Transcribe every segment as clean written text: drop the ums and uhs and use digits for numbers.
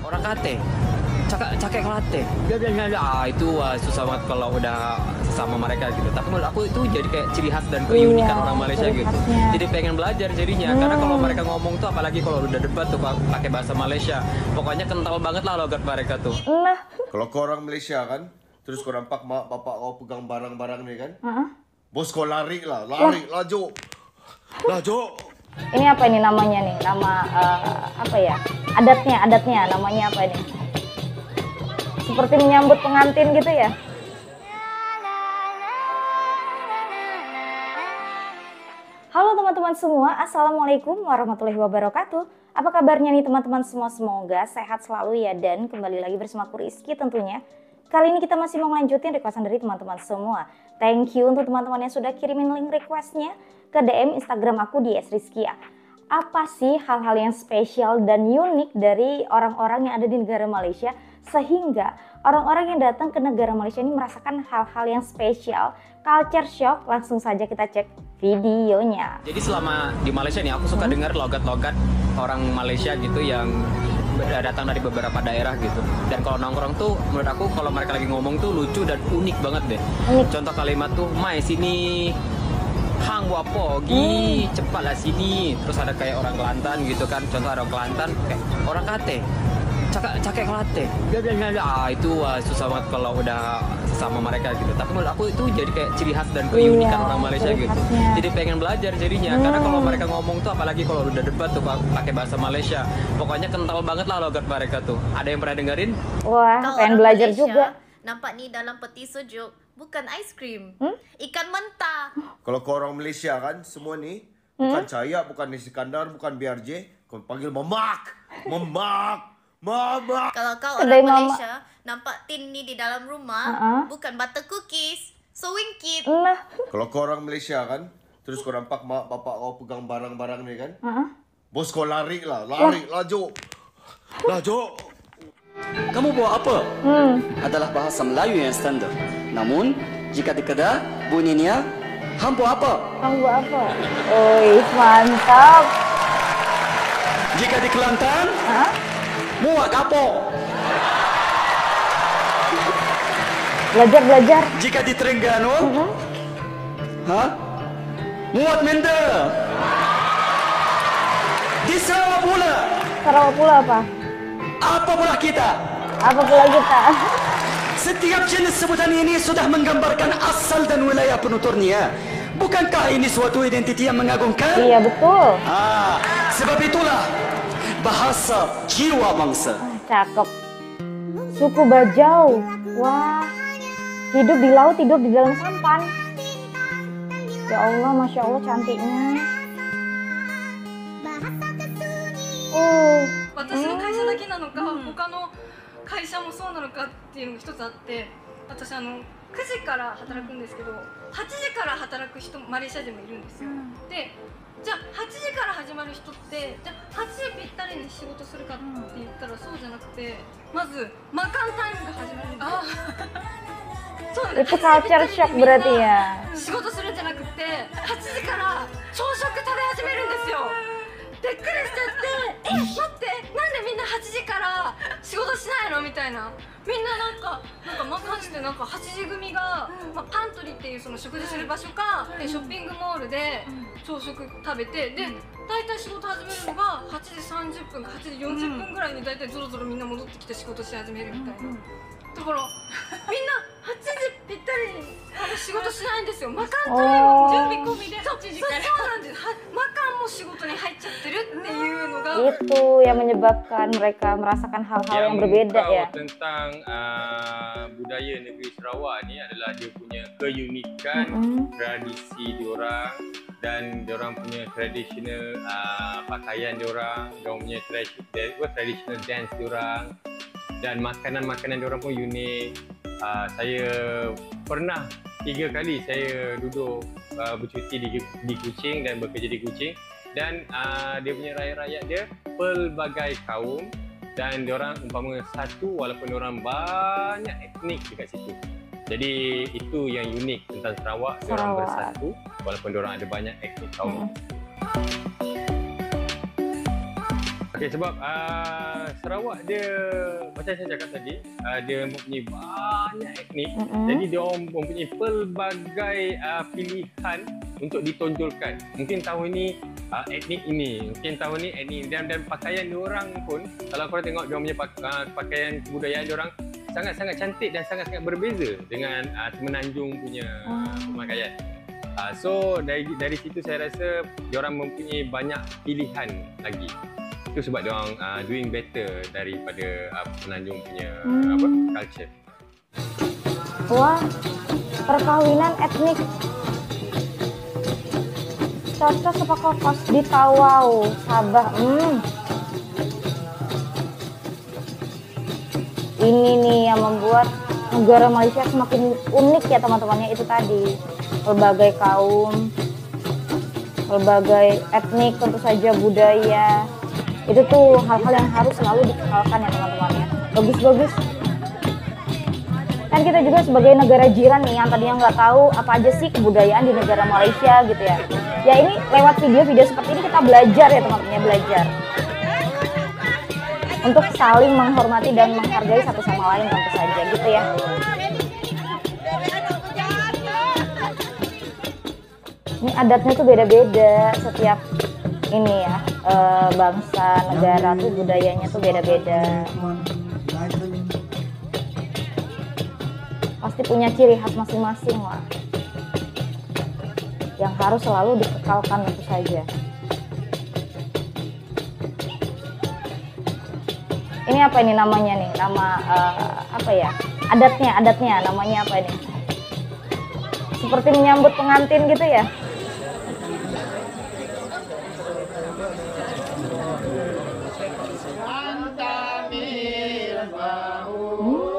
Orang kate, cakek kelate. Itu susah banget kalau udah sama mereka gitu. Tapi menurut aku itu jadi kayak ciri khas dan keunikan orang Malaysia gitu. Khasnya. Jadi pengen belajar jadinya. Karena kalau mereka ngomong tuh, apalagi kalau udah debat tuh pakai bahasa Malaysia, pokoknya kental banget lah logat mereka tuh. Lah. Kalau kau orang Malaysia kan, terus kau nampak mak bapak kau pegang barang-barang nih kan, bos kau lari lah, laju. Ini apa ini namanya nih? Nama apa ya? Adatnya namanya apa ini? Seperti menyambut pengantin gitu ya? Halo teman-teman semua, Assalamualaikum warahmatullahi wabarakatuh. Apa kabarnya nih teman-teman semua? Semoga sehat selalu ya, dan kembali lagi bersama aku Rizky tentunya. Kali ini kita masih mau ngelanjutin requestan dari teman-teman semua. Thank you untuk teman-teman yang sudah kirimin link requestnya ke DM Instagram aku di @rizkia. Apa sih hal-hal yang spesial dan unik dari orang-orang yang ada di negara Malaysia sehingga orang-orang yang datang ke negara Malaysia ini merasakan hal-hal yang spesial, culture shock? Langsung saja kita cek videonya. Jadi selama di Malaysia nih aku suka dengar logat-logat orang Malaysia gitu yang datang dari beberapa daerah gitu. Dan kalau nongkrong tuh menurut aku kalau mereka lagi ngomong tuh lucu dan unik banget deh. Contoh kalimat tuh, "Mai sini, hang wapo, gi cepatlah sini." Terus ada kayak orang Kelantan gitu kan. Contoh ada orang Kelantan kayak orang kate, cakek kelate. Itu susah banget kalau udah sama mereka gitu. Tapi menurut aku itu jadi kayak ciri khas dan keunikan orang Malaysia gitu. Khasnya. Jadi pengen belajar jadinya. Karena kalau mereka ngomong tuh, apalagi kalau udah debat tuh pakai bahasa Malaysia, pokoknya kental banget lah logat mereka tuh. Ada yang pernah dengerin? Wah, Kau pengen orang belajar Malaysia, juga. nampak nih dalam peti sejuk, bukan ais krim, ikan mentah. Kalau kau orang Malaysia kan, semua nih bukan Cahaya, bukan Iskandar, bukan BRJ, kau panggil Mamak. Kalau kau Kedai orang mama. Malaysia, nampak tin nih di dalam rumah, bukan butter cookies, so wingkit. Lah. Kalau kau orang Malaysia kan, terus kau nampak mak bapak kau pegang barang-barang nih kan, bos kau lari lah, laju. Kamu bawa apa? Adalah bahasa Melayu yang standar. Namun, jika di Kedah, bunyinya hampa apa? Kamu buat apa? Oi, mantap. Jika di Kelantan, muak apa? Belajar. Jika di Terengganu, muat menda. Di Sarawak pula, Sarawak pula apa? apa pula kita? Apa pula kita? Setiap jenis sebutan ini sudah menggambarkan asal dan wilayah penuturnya. Bukankah ini suatu identiti yang mengagumkan? Iya, betul. Sebab itulah bahasa jiwa bangsa. Cakep. Suku Bajau. Wah. Hidup di laut, tidur di dalam sampan. Ya Allah, Masya Allah cantiknya. 私の会社だけなのか、他の会社もそうなのかっていうのが一つあって、私9時から働くんですけど、8時から働く人マレーシアでもいるんですよ。で、じゃあ8時から始まる人って、じゃあ8時ぴったりに仕事するかって言ったらそうじゃなくて、まずマカンタイムが始まるんですよ。そうなんです。 Itu culture shock berarti ya. 仕事するんじゃなくて、8時から朝食食べ始めるんですよ。びっくりしちゃって、待って、なんでみんな8時から仕事しないのみたいな。みんなマカンして8時組が、パントリーっていうその食事する場所かでショッピングモールで朝食食べて、で大体仕事始めるのが8時30分か8時40分ぐらいに大体ゾロゾロみんな戻ってきて仕事し始めるみたいな。だからみんな8時ぴったりに仕事しないんですよ。マカンタイム準備込みで8時から。そうなんです。マカンも仕事に入っちゃってるっていうのが。 Itu yang menyebabkan mereka merasakan hal-hal yang berbeda ya. Tentang budaya negeri Sarawak ni adalah dia punya keunikan, tradisi diorang dan diorang punya traditional pakaian diorang punya traditional dance diorang, dan makanan-makanan diorang pun unik. Saya pernah 3 kali saya duduk bercuti di Kuching dan bekerja di Kuching, dan dia punya rakyat dia pelbagai kaum, dan diorang umpama satu walaupun diorang banyak etnik dekat situ. Jadi itu yang unik tentang Sarawak, diorang bersatu walaupun diorang ada banyak etnik kaum. Okay, sebab Sarawak dia macam saya cakap tadi, dia mempunyai banyak etnik. Jadi dia orang mempunyai pelbagai pilihan untuk ditonjolkan. Mungkin tahun ni etnik ini, mungkin tahun ni etnik dan pakaian dia orang pun, kalau korang tengok dia punya pakaian kebudayaan dia orang sangat-sangat cantik dan sangat-sangat berbeza dengan Semenanjung punya pemakaian. So dari situ saya rasa dia orang mempunyai banyak pilihan lagi. Itu sebab dia orang doing better daripada Semenanjung punya culture. Wah, perkawinan etnik. Cocok sepakat kos di Tawau, Sabah. Ini nih yang membuat negara Malaysia semakin unik ya teman-temannya, itu tadi. Berbagai kaum, berbagai etnik, tentu saja budaya. Itu tuh hal-hal yang harus selalu dikekalkan ya teman-temannya. Bagus-bagus. Kan kita juga sebagai negara jiran nih yang tadinya nggak tahu apa aja sih kebudayaan di negara Malaysia gitu ya. Ya ini lewat video-video seperti ini kita belajar ya teman-temannya, belajar. Untuk saling menghormati dan menghargai satu sama lain tentu saja gitu ya. Ini adatnya tuh beda-beda setiap ini ya, bangsa, negara tuh budayanya tuh beda-beda. Pasti punya ciri khas masing-masing lah, yang harus selalu dikekalkan tentu saja. Ini apa ini namanya nih? Nama apa ya? Adatnya namanya apa ini? Seperti menyambut pengantin gitu ya?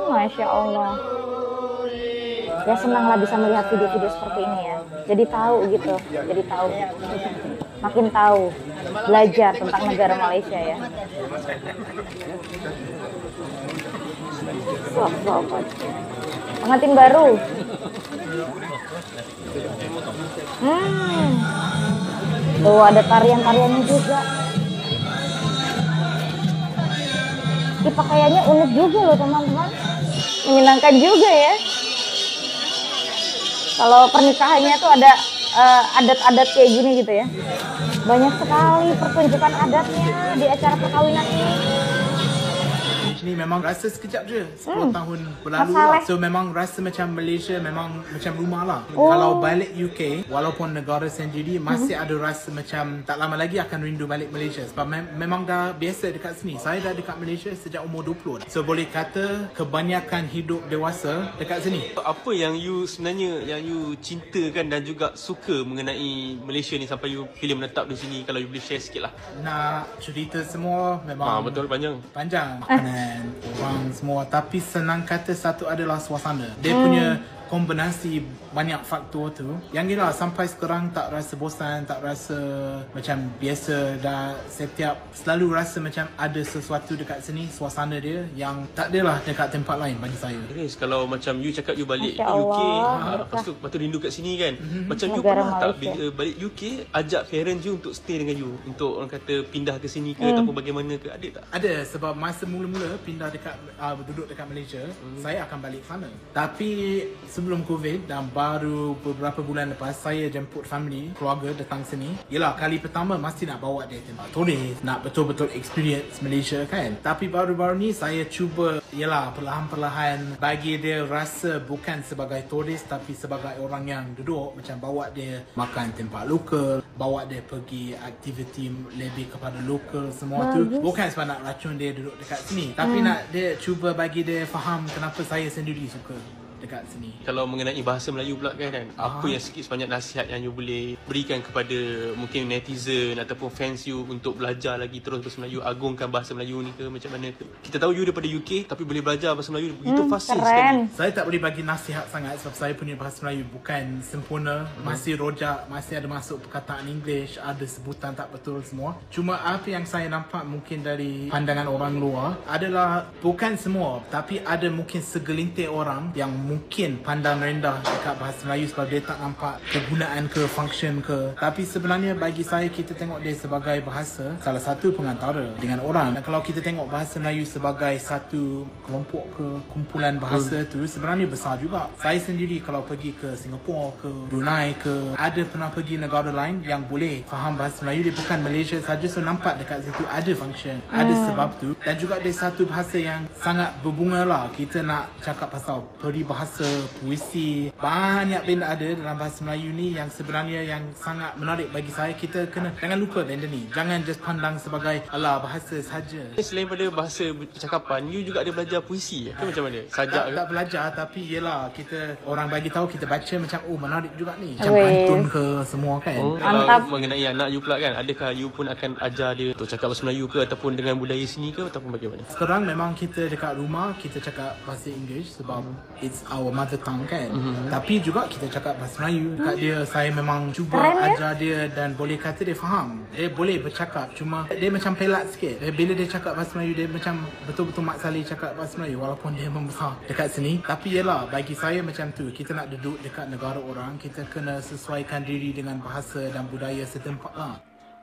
Masya Allah. Ya senanglah bisa melihat video-video seperti ini ya. Jadi tahu gitu, jadi tahu. Makin tahu, belajar tentang negara Malaysia ya. Pengantin baru. Tuh ada tarian-tariannya juga. Ini pakaiannya unik juga loh teman-teman. Menyenangkan juga ya. Kalau pernikahannya tuh ada adat-adat kayak gini gitu ya. Banyak sekali pertunjukan adatnya di acara perkawinan ini. Ni memang rasa sekejap je, 10 tahun berlalu lah. So memang rasa macam Malaysia memang macam rumah lah. Kalau balik UK, walaupun negara sendiri, masih ada rasa macam tak lama lagi akan rindu balik Malaysia. Sebab memang dah biasa dekat sini. Saya dah dekat Malaysia sejak umur 20 dah. So boleh kata kebanyakan hidup dewasa dekat sini. Apa yang you sebenarnya yang you cintakan dan juga suka mengenai Malaysia ni sampai you pilih menetap di sini, kalau you boleh share sikit lah. Nak cerita semua memang betul panjang. Makanan, orang semua, tapi senang kata satu adalah suasana. Dia punya kombinasi banyak faktor tu yang gila sampai sekarang tak rasa bosan, tak rasa macam biasa. Dah setiap selalu rasa macam ada sesuatu dekat sini, suasana dia yang tak adalah dekat tempat lain bagi saya. Yes, kalau macam you cakap you balik Masya UK, Allah, lepas tu rindu kat sini kan. Macam you Negara pernah tak Malaysia. bila balik UK ajak parents you untuk stay dengan you, untuk orang kata pindah ke sini ke ataupun bagaimana ke, ada tak? Ada, sebab masa mula-mula pindah dekat duduk dekat Malaysia, saya akan balik sana. Tapi sebelum COVID dan baru beberapa bulan lepas, saya jemput family, keluarga datang sini. Yelah, kali pertama mesti nak bawa dia tempat turis, nak betul-betul experience Malaysia kan. Tapi baru-baru ni saya cuba, yelah, perlahan-perlahan bagi dia rasa bukan sebagai turis tapi sebagai orang yang duduk, macam bawa dia makan tempat lokal, bawa dia pergi aktiviti lebih kepada lokal semua tu. Bukan sebab nak racun dia duduk dekat sini, tapi nak dia cuba bagi dia faham kenapa saya sendiri suka dekat sini. Kalau mengenai bahasa Melayu pula kan, apa yang sikit sebanyak nasihat yang you boleh berikan kepada mungkin netizen ataupun fans you untuk belajar lagi terus bahasa Melayu, agungkan bahasa Melayu ni ke macam mana ke? Kita tahu you daripada UK tapi boleh belajar bahasa Melayu begitu fasih sekali. Saya tak boleh bagi nasihat sangat sebab saya punya bahasa Melayu bukan sempurna, masih rojak, masih ada masuk perkataan English, ada sebutan tak betul semua. Cuma apa yang saya nampak mungkin dari pandangan orang luar adalah bukan semua, tapi ada mungkin segelintir orang yang mungkin pandang rendah dekat bahasa Melayu sebab dia tak nampak kegunaan ke function ke. Tapi sebenarnya bagi saya kita tengok dia sebagai bahasa salah satu pengantara dengan orang. Dan kalau kita tengok bahasa Melayu sebagai satu kelompok ke kumpulan bahasa tu sebenarnya besar juga. Saya sendiri kalau pergi ke Singapura ke Brunei ke ada pernah pergi negara lain yang boleh faham bahasa Melayu, dia bukan Malaysia saja, so nampak dekat situ ada function, ada sebab tu. Dan juga dia satu bahasa yang sangat berbunga lah. Kita nak cakap pasal peribahasa, puisi, banyak benda ada dalam bahasa Melayu ni yang sebenarnya yang sangat menarik bagi saya. Kita kena jangan lupa benda ni, jangan just pandang sebagai alah bahasa saja. Selain pada bahasa percakapan, you juga ada belajar puisi ke macam mana? Sajak ke? Tak belajar, tapi yelah kita orang bagi tahu, kita baca macam oh menarik juga ni, macam pantun ke semua kan. Mantap. Kalau mengenai anak you pula kan, adakah you pun akan ajar dia untuk cakap bahasa Melayu ke ataupun dengan budaya sini ke ataupun bagaimana? Sekarang memang kita dekat rumah kita cakap bahasa English sebab it's our mother tongue kan. Tapi juga kita cakap bahasa Melayu dekat dia. Saya memang cuba ajar dia dan boleh kata dia faham. Dia boleh bercakap, cuma dia macam pelat sikit. Bila dia cakap bahasa Melayu dia macam betul-betul Mak Saleh cakap bahasa Melayu walaupun dia membesar dekat sini. Tapi yelah bagi saya macam tu, kita nak duduk dekat negara orang, kita kena sesuaikan diri dengan bahasa dan budaya setempat lah.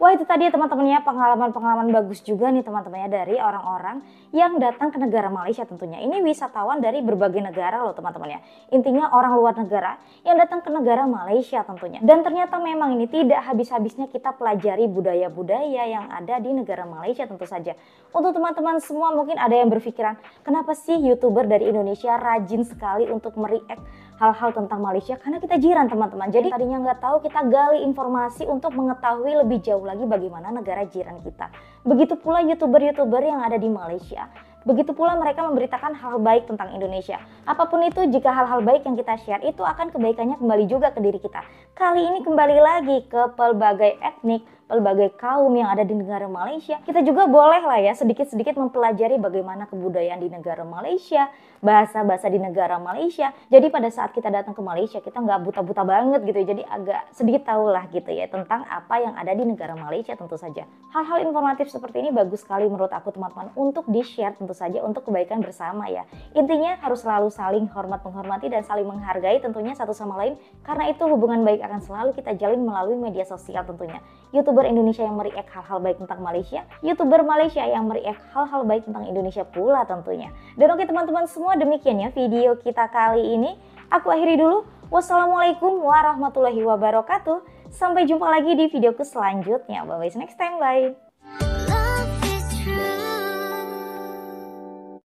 Wah, itu tadi ya teman-teman ya, pengalaman-pengalaman bagus juga nih teman-teman ya dari orang-orang yang datang ke negara Malaysia tentunya. Ini wisatawan dari berbagai negara loh teman-teman ya. Intinya orang luar negara yang datang ke negara Malaysia tentunya. Dan ternyata memang ini tidak habis-habisnya kita pelajari budaya-budaya yang ada di negara Malaysia tentu saja. Untuk teman-teman semua mungkin ada yang berpikiran, kenapa sih YouTuber dari Indonesia rajin sekali untuk mereact hal-hal tentang Malaysia? Karena kita jiran teman-teman. Jadi tadinya nggak tahu, kita gali informasi untuk mengetahui lebih jauh lagi bagaimana negara jiran kita. Begitu pula YouTuber-YouTuber yang ada di Malaysia. Begitu pula mereka memberitakan hal baik tentang Indonesia. Apapun itu, jika hal-hal baik yang kita share itu akan kebaikannya kembali juga ke diri kita. Kali ini kembali lagi ke pelbagai etnik, pelbagai kaum yang ada di negara Malaysia. Kita juga boleh lah ya sedikit-sedikit mempelajari bagaimana kebudayaan di negara Malaysia, bahasa-bahasa di negara Malaysia. Jadi pada saat kita datang ke Malaysia kita nggak buta-buta banget gitu ya. Jadi agak sedikit tahu lah gitu ya tentang apa yang ada di negara Malaysia tentu saja. Hal-hal informatif seperti ini bagus sekali menurut aku teman-teman untuk di-share tentu saja untuk kebaikan bersama ya. Intinya harus selalu saling hormat menghormati dan saling menghargai tentunya satu sama lain, karena itu hubungan baik akan selalu kita jalin melalui media sosial tentunya. YouTuber Indonesia yang mereact hal-hal baik tentang Malaysia, YouTuber Malaysia yang mereact hal-hal baik tentang Indonesia pula tentunya. Dan oke teman-teman semua, demikian ya video kita kali ini. Aku akhiri dulu. Wassalamualaikum warahmatullahi wabarakatuh. Sampai jumpa lagi di videoku selanjutnya. Bye bye, next time, bye.